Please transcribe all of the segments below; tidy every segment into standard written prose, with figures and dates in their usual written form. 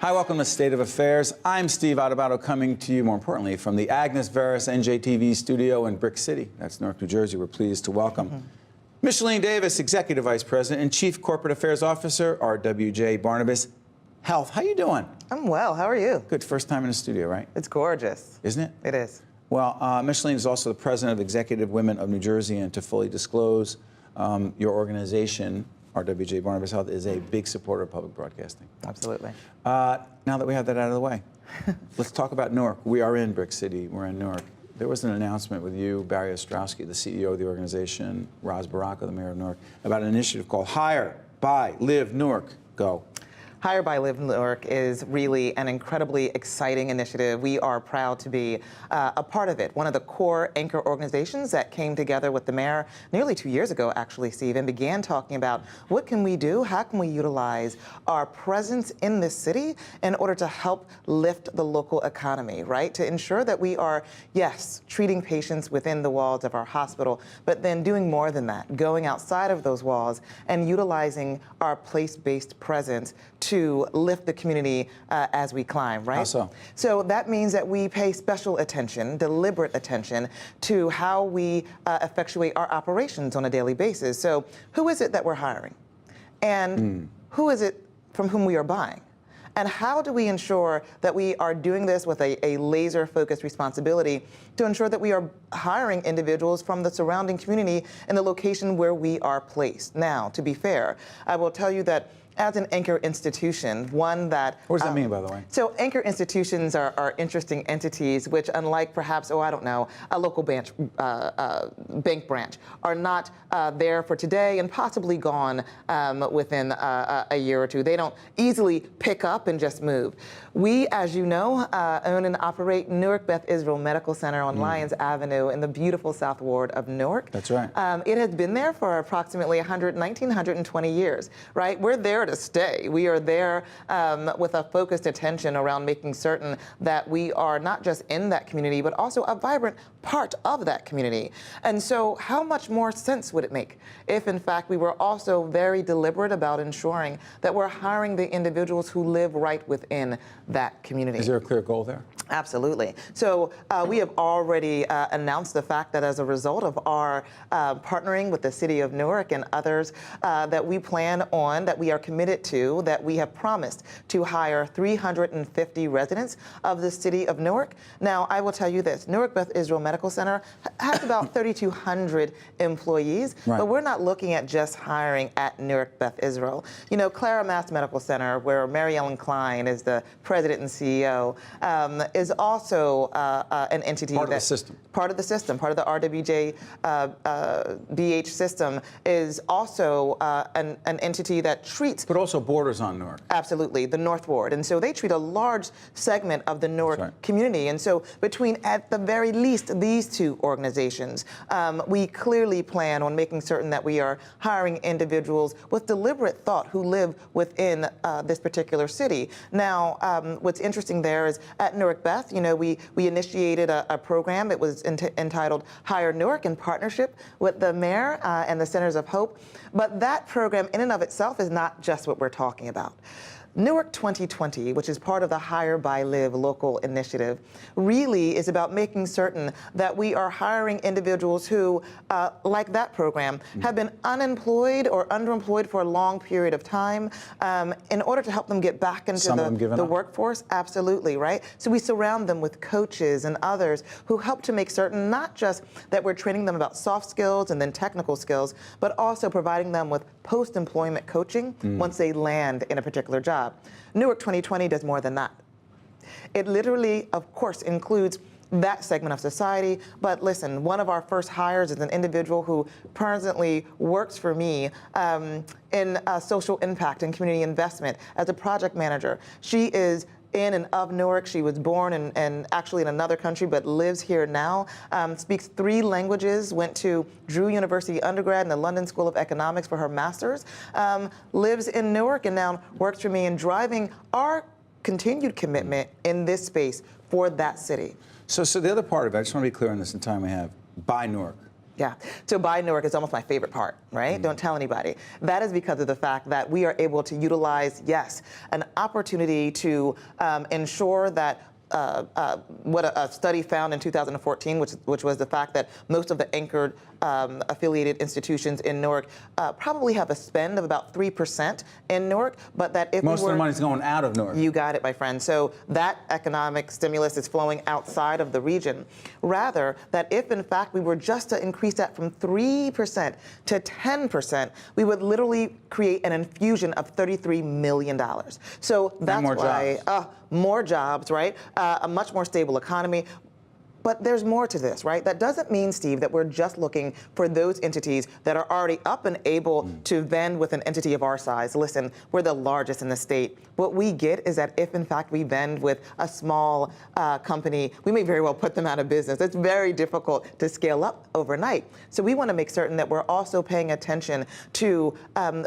Hi, welcome to State of Affairs. I'm Steve Adubato, coming to you, more importantly, from the Agnes Veris NJTV studio in Brick City. That's Newark, New Jersey. We're pleased to welcome Micheline Davis, Executive Vice President and Chief Corporate Affairs Officer, RWJ Barnabas Health. How you doing? I'm well. How are you? Good. First time in the studio, right? It's gorgeous. Isn't it? It is. Well, Micheline is also the President of Executive Women of New Jersey, and to fully disclose, your organization, RWJ Barnabas Health, is a big supporter of public broadcasting. Absolutely. Now that we have that out of the way, let's talk about Newark. We are in Brick City. We're in Newark. There was an announcement with you, Barry Ostrowski, the CEO of the organization, Roz Baraka, the mayor of Newark, about an initiative called Hire, Buy, Live Newark. Go. Hire by Live Newark is really an incredibly exciting initiative. We are proud to be a part of it. One of the core anchor organizations that came together with the mayor nearly 2 years ago, actually, Steve, and began talking about what can we do, how can we utilize our presence in this city in order to help lift the local economy, right? To ensure that we are, yes, treating patients within the walls of our hospital, but then doing more than that, going outside of those walls and utilizing our place-based presence to lift the community as we climb, right? How so? So that means that we pay special attention, deliberate attention, to how we effectuate our operations on a daily basis. So who is it that we're hiring? And who is it from whom we are buying? And how do we ensure that we are doing this with a laser-focused responsibility to ensure that we are hiring individuals from the surrounding community in the location where we are placed? Now, to be fair, I will tell you that as an anchor institution, one that... What does that mean, by the way? So anchor institutions are interesting entities which, unlike perhaps, oh, I don't know, a local bank branch, are not there for today and possibly gone within a year or two. They don't easily pick up and just move. We, as you know, own and operate Newark Beth Israel Medical Center on Lyons Avenue in the beautiful South Ward of Newark. That's right. It has been there for approximately 120 years, right? We're there to stay. We are there with a focused attention around making certain that we are not just in that community, but also a vibrant part of that community. And so how much more sense would it make if, in fact, we were also very deliberate about ensuring that we're hiring the individuals who live right within that community? Is there a clear goal there? Absolutely. So we have already announced the fact that as a result of our partnering with the City of Newark and others that we plan on, that we are committed to, that we have promised to hire 350 residents of the City of Newark. Now, I will tell you this, Newark Beth Israel Medical Center has about 3,200 employees, but we're not looking at just hiring at Newark Beth Israel. You know, Clara Mass Medical Center, where Mary Ellen Klein is the president and CEO, is also an entity part of the system. Part of the system, part of the RWJ BH system, is also an entity that treats... But also borders on Newark. Absolutely, the North Ward. And so they treat a large segment of the Newark community. And so between, at the very least, these two organizations, we clearly plan on making certain that we are hiring individuals with deliberate thought who live within this particular city. Now, what's interesting there is at Newark Beth, you know, we initiated a program. It was entitled Hire Newark in partnership with the mayor and the Centers of Hope. But that program in and of itself is not just what we're talking about. Newark 2020, which is part of the Hire by Live local initiative, really is about making certain that we are hiring individuals who, like that program, have been unemployed or underemployed for a long period of time in order to help them get back into the workforce. Absolutely, right? So we surround them with coaches and others who help to make certain not just that we're training them about soft skills and then technical skills, but also providing them with post-employment coaching once they land in a particular job. Newark 2020 does more than that. It literally, of course, includes that segment of society. But listen, one of our first hires is an individual who presently works for me in social impact and community investment as a project manager. She is in and of Newark. She was born and actually in another country, but lives here now, speaks 3 languages, went to Drew University undergrad and the London School of Economics for her master's, lives in Newark and now works for me in driving our continued commitment in this space for that city. So the other part of it, I just want to be clear on this in time we have, buy Newark. Yeah. So buy Newark is almost my favorite part, right? Don't tell anybody. That is because of the fact that we are able to utilize, yes, an opportunity to ensure that what a study found in 2014, which was the fact that most of the anchored affiliated institutions in Newark probably have a spend of about 3% in Newark, but that if most of the money's going out of Newark. You got it, my friend. So that economic stimulus is flowing outside of the region. Rather, that if in fact we were just to increase that from 3% to 10%, we would literally create an infusion of $33 million. So that's why more jobs, right? A much more stable economy. But there's more to this, right? That doesn't mean, Steve, that we're just looking for those entities that are already up and able to vend with an entity of our size. Listen, we're the largest in the state. What we get is that if, in fact, we vend with a small company, we may very well put them out of business. It's very difficult to scale up overnight. So we want to make certain that we're also paying attention to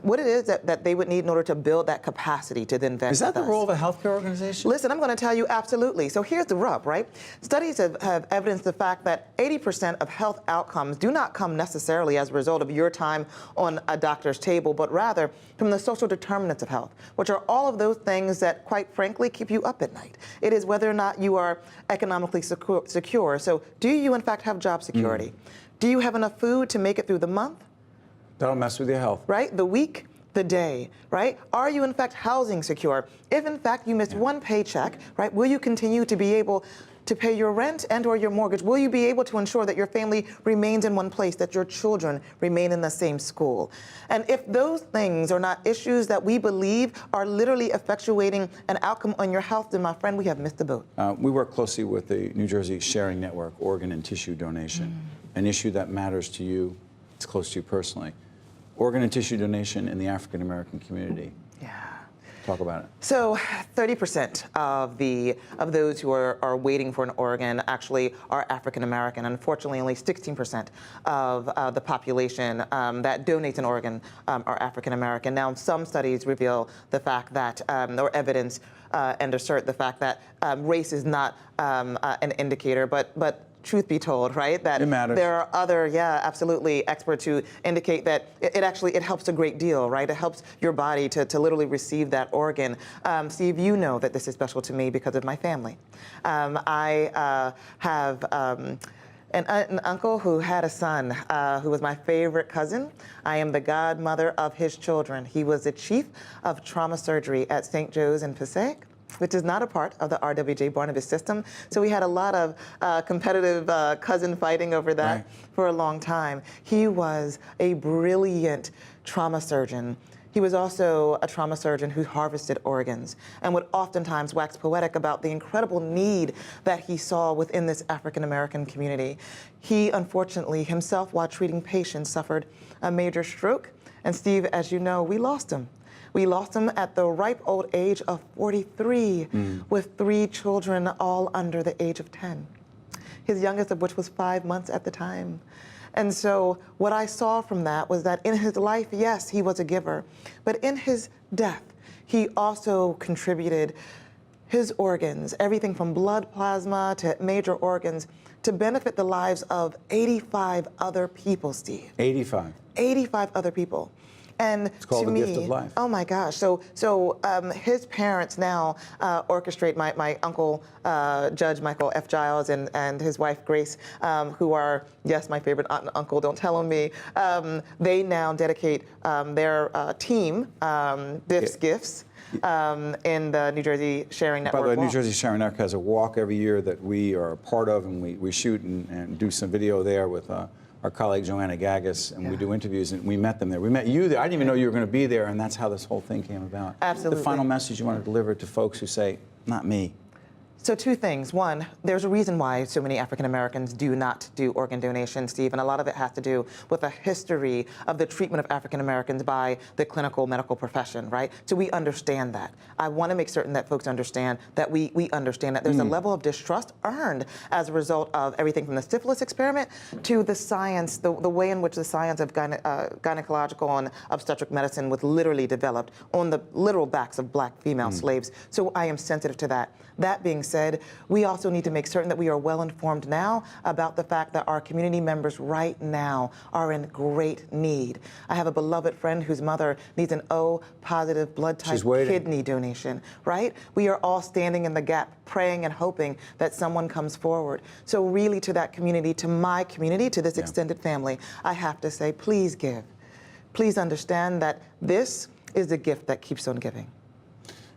what it is that they would need in order to build that capacity to then vend. Is that the role of a healthcare organization? Listen, I'm going to tell you absolutely. So here's the rub, right? Studies have evidenced the fact that 80% of health outcomes do not come necessarily as a result of your time on a doctor's table, but rather from the social determinants of health, which are all of those things that, quite frankly, keep you up at night. It is whether or not you are economically secure. So do you, in fact, have job security? Do you have enough food to make it through the month? That'll mess with your health. Right? The week? The day, right? Are you in fact housing secure? If in fact you miss one paycheck, right, will you continue to be able to pay your rent and or your mortgage? Will you be able to ensure that your family remains in one place, that your children remain in the same school? And if those things are not issues that we believe are literally effectuating an outcome on your health, then my friend, we have missed the boat. We work closely with the New Jersey Sharing Network, organ and tissue donation, an issue that matters to you, it's close to you personally. Organ and tissue donation in the African American community. Yeah. Talk about it. So 30% of those who are waiting for an organ actually are African American. Unfortunately, only 16% of the population that donates an organ are African American. Now, some studies reveal the fact that, or evidence and assert the fact that race is not an indicator, but truth be told, right? That it matters. There are other, absolutely, experts who indicate that it actually helps a great deal, right? It helps your body to literally receive that organ. Steve, you know that this is special to me because of my family. I have an uncle who had a son who was my favorite cousin. I am the godmother of his children. He was the chief of trauma surgery at St. Joe's in Passaic, which is not a part of the RWJ Barnabas system. So we had a lot of competitive cousin fighting over that for a long time. He was a brilliant trauma surgeon. He was also a trauma surgeon who harvested organs and would oftentimes wax poetic about the incredible need that he saw within this African American community. He, unfortunately, himself, while treating patients, suffered a major stroke. And Steve, as you know, we lost him. We lost him at the ripe old age of 43, with 3 children, all under the age of 10. His youngest of which was 5 months at the time. And so what I saw from that was that in his life, yes, he was a giver, but in his death, he also contributed his organs, everything from blood plasma to major organs, to benefit the lives of 85 other people, Steve. 85. 85 other people. And it's called to the me, gift of life. Oh my gosh! So his parents now orchestrate my uncle Judge Michael F. Giles and his wife Grace, who are, yes, my favorite aunt and uncle. Don't tell them me. They now dedicate their team, Biff's Gifts, in the New Jersey Sharing Network. By the way, walk. New Jersey Sharing Network has a walk every year that we are a part of, and we shoot and do some video there with our colleague Joanna Gagis, and we do interviews, and we met them there. We met you there. I didn't even know you were going to be there, and that's how this whole thing came about. Absolutely. The final message you want to deliver to folks who say, not me. So 2 things. One, there's a reason why so many African Americans do not do organ donation, Steve, and a lot of it has to do with a history of the treatment of African Americans by the clinical medical profession, right? So we understand that. I want to make certain that folks understand that we understand that there's a level of distrust earned as a result of everything from the syphilis experiment to the science, the way in which the science of gynecological and obstetric medicine was literally developed on the literal backs of black female slaves. So I am sensitive to that. That being said, we also need to make certain that we are well informed now about the fact that our community members right now are in great need. I have a beloved friend whose mother needs an O positive blood type kidney donation, right? We are all standing in the gap, praying and hoping that someone comes forward. So really, to that community, to my community, to this extended family, I have to say, please give. Please understand that this is the gift that keeps on giving.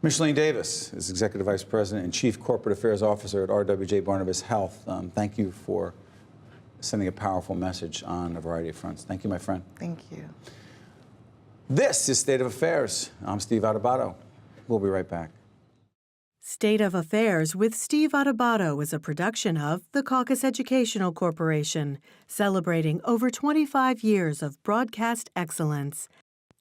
Micheline Davis is Executive Vice President and Chief Corporate Affairs Officer at RWJ Barnabas Health. Thank you for sending a powerful message on a variety of fronts. Thank you, my friend. Thank you. This is State of Affairs. I'm Steve Adubato. We'll be right back. State of Affairs with Steve Adubato is a production of the CAUCUS Educational Corporation, celebrating over 25 years of broadcast excellence.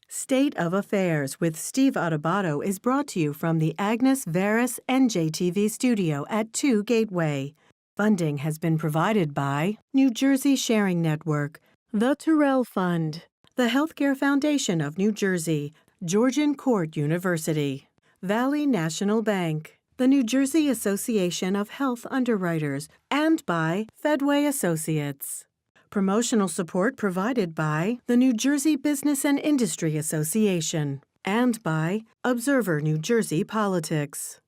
State of Affairs with Steve Adubato is brought to you from the Agnes Veris NJTV studio at 2 Gateway. Funding has been provided by New Jersey Sharing Network, the Terrell Fund, the Healthcare Foundation of New Jersey, Georgian Court University, Valley National Bank, the New Jersey Association of Health Underwriters, and by Fedway Associates. Promotional support provided by the New Jersey Business and Industry Association and by Observer New Jersey Politics.